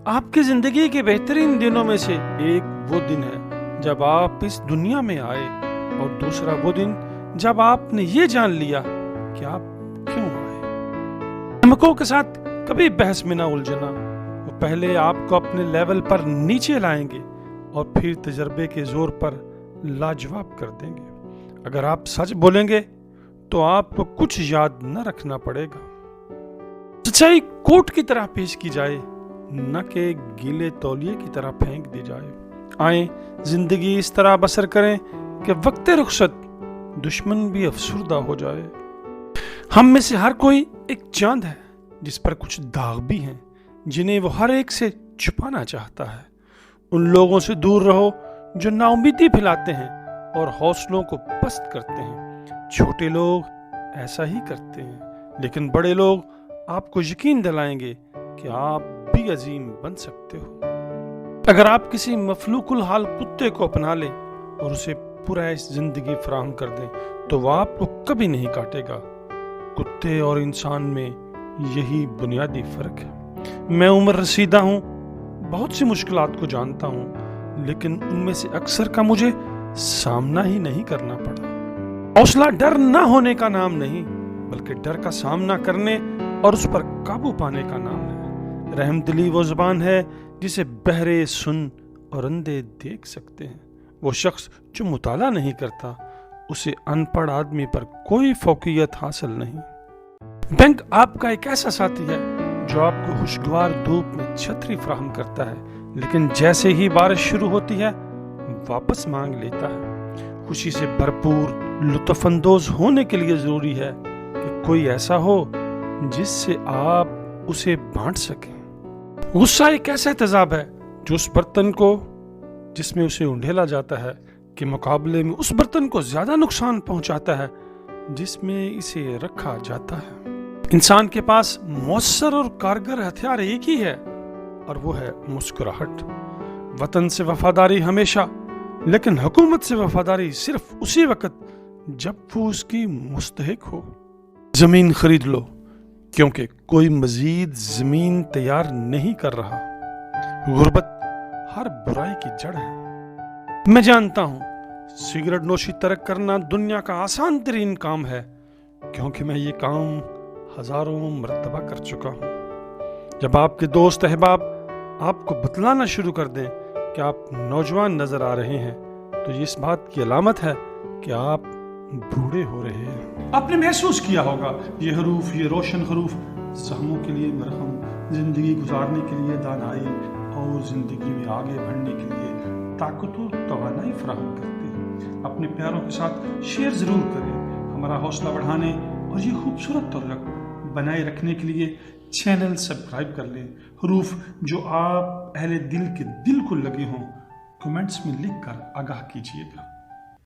आपकी जिंदगी के बेहतरीन दिनों में से एक वो दिन है जब आप इस दुनिया में आए, और दूसरा वो दिन जब आपने ये जान लिया कि आप क्यों आए। नमकों के साथ कभी बहस में ना उलझना। वो पहले आपको अपने लेवल पर नीचे लाएंगे और फिर तजर्बे के जोर पर लाजवाब कर देंगे। अगर आप सच बोलेंगे तो आपको कुछ याद न रखना पड़ेगा। सच्चाई कोट की तरह पेश की जाए, न कि गीले तौलिए की तरह फेंक दी जाए। आए जिंदगी इस तरह बसर करें कि वक्त रुखसत दुश्मन भी अफसुर्दा हो जाए। हम में से हर कोई एक चांद है जिस पर कुछ दाग भी हैं, जिन्हें वो हर एक से छुपाना चाहता है। उन लोगों से दूर रहो जो नाउमीदी फैलाते हैं और हौसलों को पस्त करते हैं। छोटे लोग ऐसा ही करते हैं, लेकिन बड़े लोग आपको यकीन दिलाएंगे कि आप भी अजीम बन सकते हो। अगर आप किसी मफलूकुल हाल कुत्ते को अपना लें और उसे पूरा जिंदगी फराहम कर दें तो वह आपको कभी नहीं काटेगा। कुत्ते और इंसान में यही बुनियादी फर्क है। मैं उम्र रसीदा हूँ, बहुत सी मुश्किलात को जानता हूँ, लेकिन उनमें से अक्सर का मुझे सामना ही नहीं करना पड़ा। हौसला डर न होने का नाम नहीं, बल्कि डर का सामना करने और उस पर काबू पाने का नाम है। रहमदिली वो जुबान है जिसे बहरे सुन और अंधे देख सकते हैं। वो शख्स जो मुताला नहीं करता, उसे अनपढ़ आदमी पर कोई फौकियत हासिल नहीं। बैंक आपका एक ऐसा साथी है जो आपको खुशगवार धूप में छतरी फराहम करता है, लेकिन जैसे ही बारिश शुरू होती है वापस मांग लेता है। खुशी से भरपूर लुत्फअंदोज होने के लिए जरूरी है कि कोई ऐसा हो जिससे आप उसे बांट सकें। गुस्सा एक ऐसा तेजाब है जो उस बर्तन को जिसमें उसे उंडेला जाता है के मुकाबले में उस बर्तन को ज्यादा नुकसान पहुंचाता है जिसमें इसे रखा जाता है। इंसान के पास मौसर और कारगर हथियार एक ही है, और वो है मुस्कुराहट। वतन से वफादारी हमेशा, लेकिन हुकूमत से वफादारी सिर्फ उसी वक्त जब वो उसकी मुस्तहिक हो। जमीन खरीद लो, क्योंकि कोई मजीद जमीन तैयार नहीं कर रहा। गुर्बत हर बुराई की जड़ है। मैं जानता हूं सिगरेट नोशी तर्क करना दुनिया का आसान तरीन काम है, क्योंकि मैं ये काम हजारों मरतबा कर चुका हूं। जब आपके दोस्त अहबाब आपको बतलाना शुरू कर दें कि आप नौजवान नजर आ रहे हैं, तो ये इस बात की अलामत है कि आप बूढ़े हो रहे हैं। आपने महसूस किया होगा ये हरूफ, ये रोशन हरूफ जख्मों के लिए मरहम, जिंदगी गुजारने के लिए दानाई और जिंदगी में आगे बढ़ने के लिए ताकत और तवानाई फराहम करते हैं। अपने प्यारों के साथ शेयर जरूर करें। हमारा हौसला बढ़ाने और ये खूबसूरत तल्लुक बनाए रखने के लिए चैनल सब्सक्राइब कर लें। हरूफ जो आप अहले दिल के दिल को लगे हों कमेंट्स में लिख कर आगाह कीजिएगा।